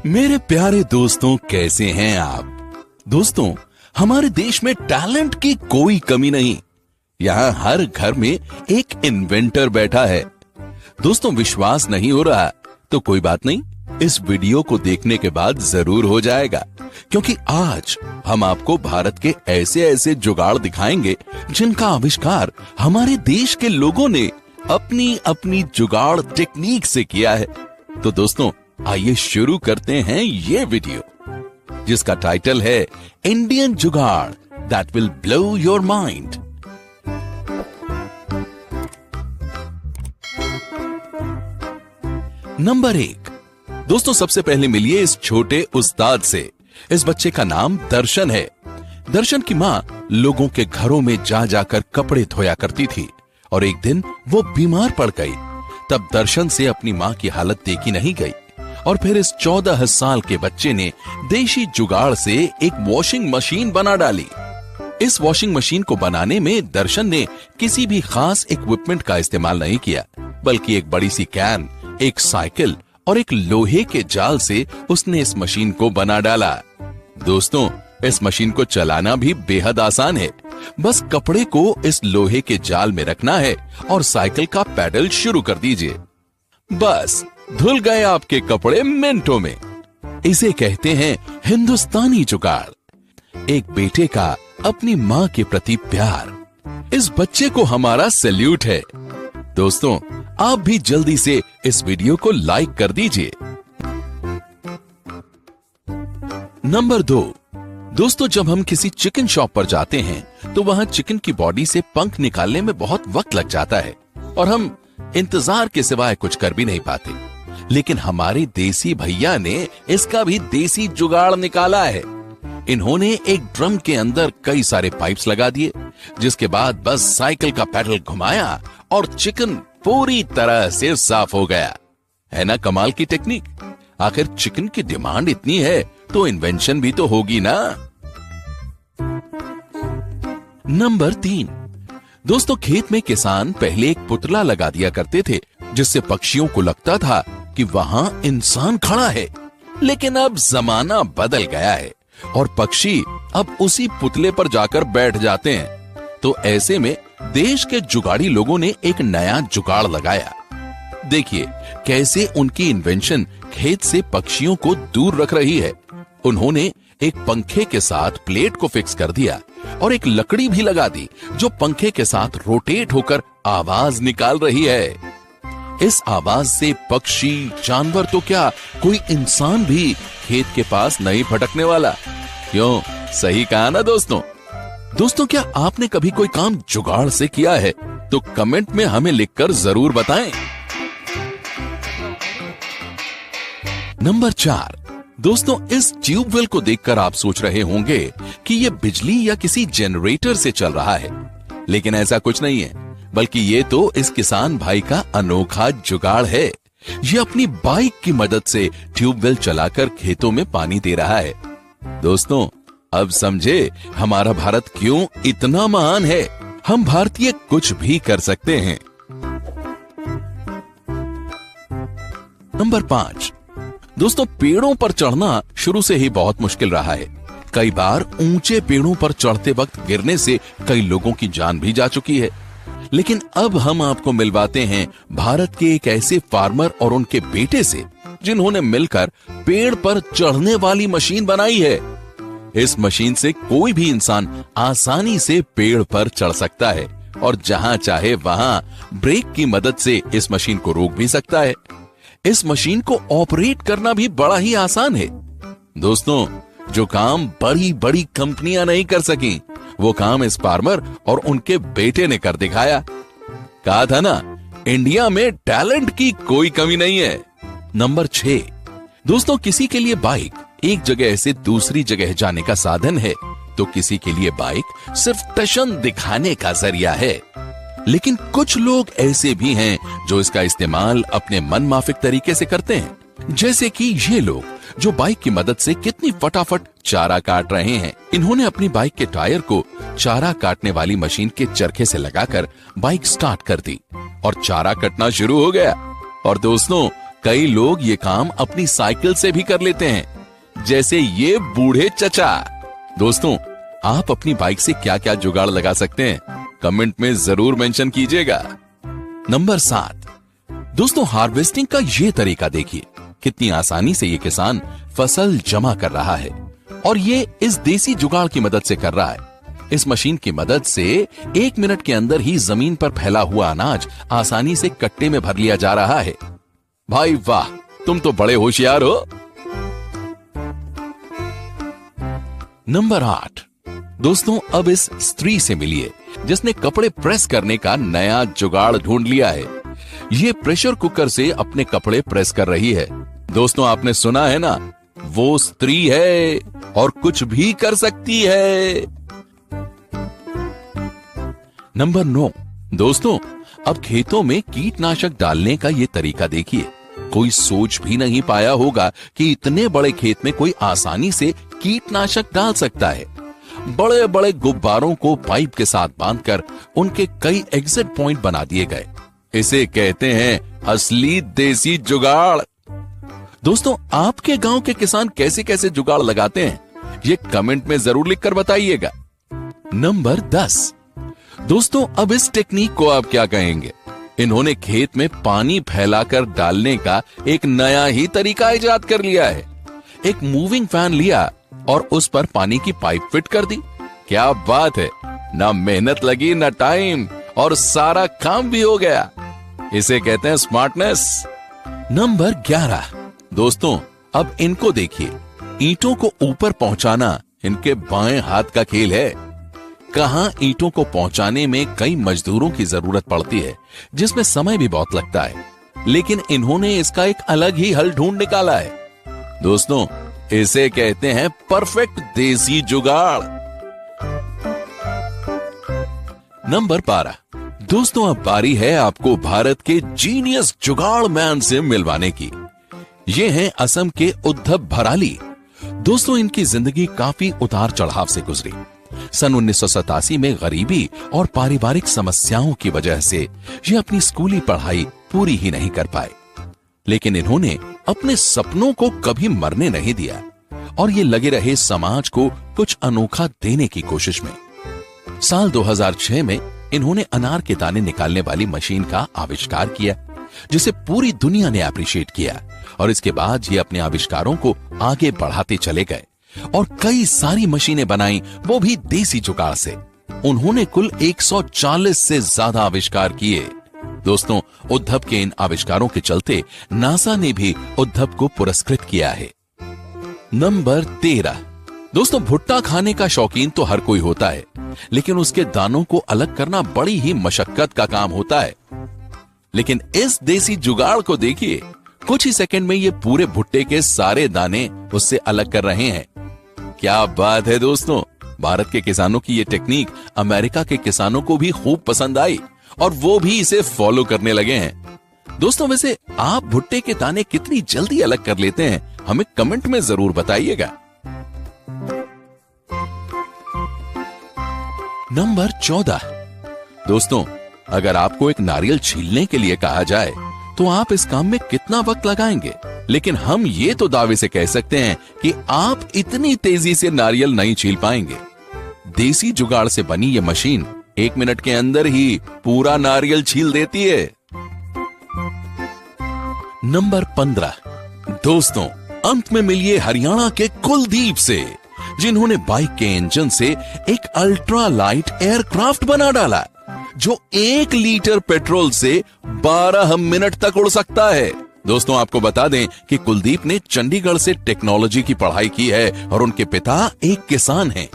मेरे प्यारे दोस्तों, कैसे हैं आप? दोस्तों, हमारे देश में टैलेंट की कोई कमी नहीं। यहाँ हर घर में एक इन्वेंटर बैठा है। दोस्तों, विश्वास नहीं हो रहा तो कोई बात नहीं, इस वीडियो को देखने के बाद जरूर हो जाएगा, क्योंकि आज हम आपको भारत के ऐसे ऐसे जुगाड़ दिखाएंगे जिनका आविष्कार हमारे देश के लोगों ने अपनी अपनी जुगाड़ टेक्निक से किया है। तो दोस्तों, आइए शुरू करते हैं ये वीडियो, जिसका टाइटल है इंडियन जुगाड़ that will blow your mind. Number 1। दोस्तों, सबसे पहले मिलिए इस छोटे उस्ताद से। इस बच्चे का नाम दर्शन है। दर्शन की मां लोगों के घरों में जा जाकर कपड़े धोया करती थी और एक दिन वो बीमार पड़ गई। तब दर्शन से अपनी मां की हालत देखी नहीं गई और फिर इस 14 साल के बच्चे ने देशी जुगाड़ से एक वॉशिंग मशीन बना डाली। इस वॉशिंग मशीन को बनाने में दर्शन ने किसी भी खास इक्विपमेंट का इस्तेमाल नहीं किया, बल्कि एक बड़ी सी कैन, एक साइकिल और एक लोहे के जाल से उसने इस मशीन को बना डाला। दोस्तों, इस मशीन को चलाना भी बेहद आसान है। बस कपड़े को इस लोहे के जाल में रखना है और साइकिल का पैडल शुरू कर दीजिए। बस धुल गए आपके कपड़े मिनटों में। इसे कहते हैं हिंदुस्तानी जुगाड़, एक बेटे का अपनी मां के प्रति प्यार। इस बच्चे को हमारा सैल्यूट है। दोस्तों, आप भी जल्दी से इस वीडियो को लाइक कर दीजिए। नंबर 2। दोस्तों, जब हम किसी चिकन शॉप पर जाते हैं तो वहां चिकन की बॉडी से पंख निकालने में बहुत वक्त लग जाता है और हम इंतजार के सिवाय कुछ कर भी नहीं पाते। लेकिन हमारे देसी भैया ने इसका भी देसी जुगाड़ निकाला है। इन्होंने एक ड्रम के अंदर कई सारे पाइप्स लगा दिए, जिसके बाद बस साइकिल का पैडल घुमाया और चिकन पूरी तरह से साफ हो गया। है ना कमाल की टेक्निक? आखिर चिकन की डिमांड इतनी है तो इन्वेंशन भी तो होगी ना। नंबर 3। दोस्तों, खेत में किसान पहले एक पुतला लगा दिया करते थे, जिससे पक्षियों को लगता था कि वहां इंसान खड़ा है। लेकिन अब जमाना बदल गया है और पक्षी अब उसी पुतले पर जाकर बैठ जाते हैं। तो ऐसे में देश के जुगाड़ी लोगों ने एक नया जुगाड़ लगाया। देखिए कैसे उनकी इन्वेंशन खेत से पक्षियों को दूर रख रही है। उन्होंने एक पंखे के साथ प्लेट को फिक्स कर दिया और एक लकड़ी भी लगा दी, जो पंखे के साथ रोटेट होकर आवाज निकाल रही है। इस आवाज से पक्षी, जानवर तो क्या, कोई इंसान भी खेत के पास नहीं भटकने वाला। क्यों? सही कहा ना दोस्तों? दोस्तों, क्या आपने कभी कोई काम जुगाड़ से किया है? तो कमेंट में हमें लिखकर जरूर बताएं। नंबर 4। दोस्तों, इस ट्यूबवेल को देखकर आप सोच रहे होंगे कि यह बिजली या किसी जनरेटर से चल रहा है, लेकिन ऐसा कुछ नहीं है, बल्कि ये तो इस किसान भाई का अनोखा जुगाड़ है। ये अपनी बाइक की मदद से ट्यूबवेल चलाकर खेतों में पानी दे रहा है। दोस्तों, अब समझे हमारा भारत क्यों इतना महान है। हम भारतीय कुछ भी कर सकते हैं। नंबर 5। दोस्तों, पेड़ों पर चढ़ना शुरू से ही बहुत मुश्किल रहा है। कई बार ऊंचे पेड़ों पर चढ़ते वक्त गिरने से कई लोगों की जान भी जा चुकी है। लेकिन अब हम आपको मिलवाते हैं भारत के एक ऐसे फार्मर और उनके बेटे से, जिन्होंने मिलकर पेड़ पर चढ़ने वाली मशीन बनाई है। इस मशीन से कोई भी इंसान आसानी से पेड़ पर चढ़ सकता है और जहां चाहे वहां ब्रेक की मदद से इस मशीन को रोक भी सकता है। इस मशीन को ऑपरेट करना भी बड़ा ही आसान है। दोस्तों, जो काम बड़ी बड़ी कंपनियां नहीं कर सकी, वो काम इस फार्मर और उनके बेटे ने कर दिखाया। कहा था ना, इंडिया में टैलेंट की कोई कमी नहीं है। नंबर 6। दोस्तों, किसी के लिए बाइक एक जगह से दूसरी जगह जाने का साधन है, तो किसी के लिए बाइक सिर्फ टशन दिखाने का जरिया है। लेकिन कुछ लोग ऐसे भी हैं जो इसका इस्तेमाल अपने मनमाफिक तरीके से करते हैं, जैसे कि ये लोग जो बाइक की मदद से कितनी फटाफट चारा काट रहे हैं। इन्होंने अपनी बाइक के टायर को चारा काटने वाली मशीन के चरखे से लगाकर बाइक स्टार्ट कर दी और चारा कटना शुरू हो गया। और दोस्तों, कई लोग ये काम अपनी साइकिल से भी कर लेते हैं, जैसे ये बूढ़े चचा। दोस्तों, आप अपनी बाइक से क्या क्या जुगाड़ लगा सकते हैं, कमेंट में जरूर मेंशन कीजिएगा। नंबर 7, दोस्तों हार्वेस्टिंग का ये तरीका देखिए, कितनी आसानी से ये किसान फसल जमा कर रहा है, और ये इस देसी जुगाड़ की मदद से कर रहा है। इस मशीन की मदद से 1 मिनट के अंदर ही जमीन पर फैला हुआ अनाज आसानी से कट्टे में भर लिया जा रहा है। भाई वाह, तुम तो बड़े होशियार हो। नंबर 8, दोस्तों अब इस स्त्री से मिलिए जिसने कपड़े प्रेस करने का नया जुगाड़ ढूंढ लिया है। ये प्रेशर कुकर से अपने कपड़े प्रेस कर रही है। दोस्तों, आपने सुना है ना, वो स्त्री है और कुछ भी कर सकती है। नंबर 9, दोस्तों अब खेतों में कीटनाशक डालने का ये तरीका देखिए। कोई सोच भी नहीं पाया होगा कि इतने बड़े खेत में कोई आसानी से कीटनाशक डाल सकता है। बड़े बड़े गुब्बारों को पाइप के साथ बांधकर उनके कई एग्जिट पॉइंट बना दिए गए। इसे कहते हैं असली देसी जुगाड़। दोस्तों, आपके गांव के किसान कैसे कैसे जुगाड़ लगाते हैं, ये कमेंट में जरूर लिखकर बताइएगा। नंबर 10, दोस्तों अब इस टेक्निक को आप क्या कहेंगे? इन्होंने खेत में पानी फैलाकर डालने का एक नया ही तरीका इजाद कर लिया है। एक मूविंग फैन लिया और उस पर पानी की पाइप फिट कर दी। क्या बात है, ना मेहनत लगी ना टाइम, और सारा काम भी हो गया। इसे कहते हैं स्मार्टनेस। नंबर 11, दोस्तों अब इनको देखिए, ईंटों को ऊपर पहुंचाना इनके बाएं हाथ का खेल है। कहां ईंटों को पहुंचाने में कई मजदूरों की जरूरत पड़ती है, जिसमें समय भी बहुत लगता है, लेकिन इन्होंने इसका एक अलग ही हल ढूंढ निकाला है। दोस्तों, इसे कहते हैं परफेक्ट देसी जुगाड़। नंबर 12, दोस्तों अब बारी है आपको भारत के जीनियस जुगाड़ मैन से मिलवाने की। ये हैं असम के उद्धव भराली। दोस्तों, इनकी जिंदगी काफी उतार चढ़ाव से गुजरी। सन 1987 में गरीबी और पारिवारिक समस्याओं की वजह से ये अपनी स्कूली पढ़ाई पूरी ही नहीं कर पाए, लेकिन इन्होंने अपने सपनों को कभी मरने नहीं दिया और ये लगे रहे समाज को कुछ अनोखा देने की कोशिश में। साल 2006 में इन्होंने अनार के दाने निकालने वाली मशीन का आविष्कार किया, जिसे पूरी दुनिया ने अप्रिशिएट किया, और इसके बाद ये अपने आविष्कारों को आगे बढ़ाते चले गए और कई सारी मशीनें बनाई, वो भी देसी जुगाड़ से। उन्होंने कुल 140 से ज्यादा आविष्कार किए। दोस्तों, उद्धव के इन आविष्कारों के चलते नासा ने भी उद्धव को पुरस्कृत किया है। नंबर 13, दोस्तों भुट्टा खाने का शौकीन तो हर कोई होता है, लेकिन उसके दानों को अलग करना बड़ी ही मशक्कत का काम होता है। लेकिन इस देसी जुगाड़ को देखिए, कुछ ही सेकंड में ये पूरे भुट्टे के सारे दाने उससे अलग कर रहे हैं। क्या बात है दोस्तों, भारत के किसानों की ये टेक्निक अमेरिका के किसानों को भी खूब पसंद आई और वो भी इसे फॉलो करने लगे हैं। दोस्तों, वैसे आप भुट्टे के दाने कितनी जल्दी अलग कर लेते हैं, हमें कमेंट में जरूर बताइएगा। नंबर 14, दोस्तों अगर आपको एक नारियल छीलने के लिए कहा जाए तो आप इस काम में कितना वक्त लगाएंगे? लेकिन हम ये तो दावे से कह सकते हैं कि आप इतनी तेजी से नारियल नहीं छील पाएंगे। देसी जुगाड़ से बनी ये मशीन 1 मिनट के अंदर ही पूरा नारियल छील देती है। नंबर 15, दोस्तों अंत में मिलिए हरियाणा के कुलदीप से, जिन्होंने बाइक के इंजन से एक अल्ट्रा लाइट एयरक्राफ्ट बना डाला जो 1 लीटर पेट्रोल से 12 मिनट तक उड़ सकता है। दोस्तों आपको बता दें कि कुलदीप ने चंडीगढ़ से टेक्नोलॉजी की पढ़ाई की है और उनके पिता एक किसान हैं।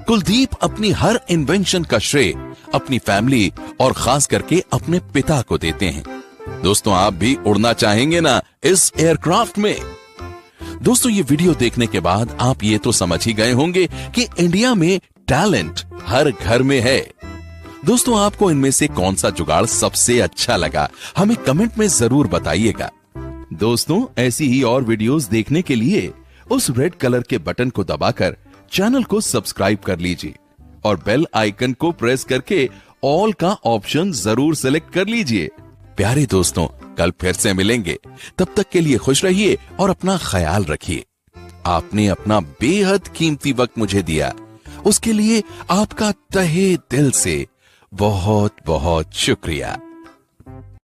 कुलदीप अपनी हर इन्वेंशन का श्रेय अपनी फैमिली और खास करके अपने पिता को देते हैं। दोस्तों आप भी उड़ना चाहेंगे ना इस एयरक्राफ्ट में? दोस्तों ये वीडियो देखने के बाद आप ये तो समझ ही गए होंगे कि इंडिया में टैलेंट हर घर में है। दोस्तों आपको इनमें से कौन सा जुगाड़ सबसे अच्छा लगा, हमें कमेंट में जरूर बताइएगा। दोस्तों ऐसी ही और वीडियोस देखने के लिए उस रेड कलर के बटन को दबाकर चैनल को सब्सक्राइब कर लीजिए और बेल आइकन को प्रेस करके ऑल का ऑप्शन जरूर सेलेक्ट कर लीजिए। प्यारे दोस्तों कल फिर से मिलेंगे। तब तक के लिए खुश रहिए और अपना ख्याल रखिए। आपने अपना बेहद कीमती वक्त मुझे दिया, उसके लिए आपका तहे दिल से बहुत बहुत शुक्रिया।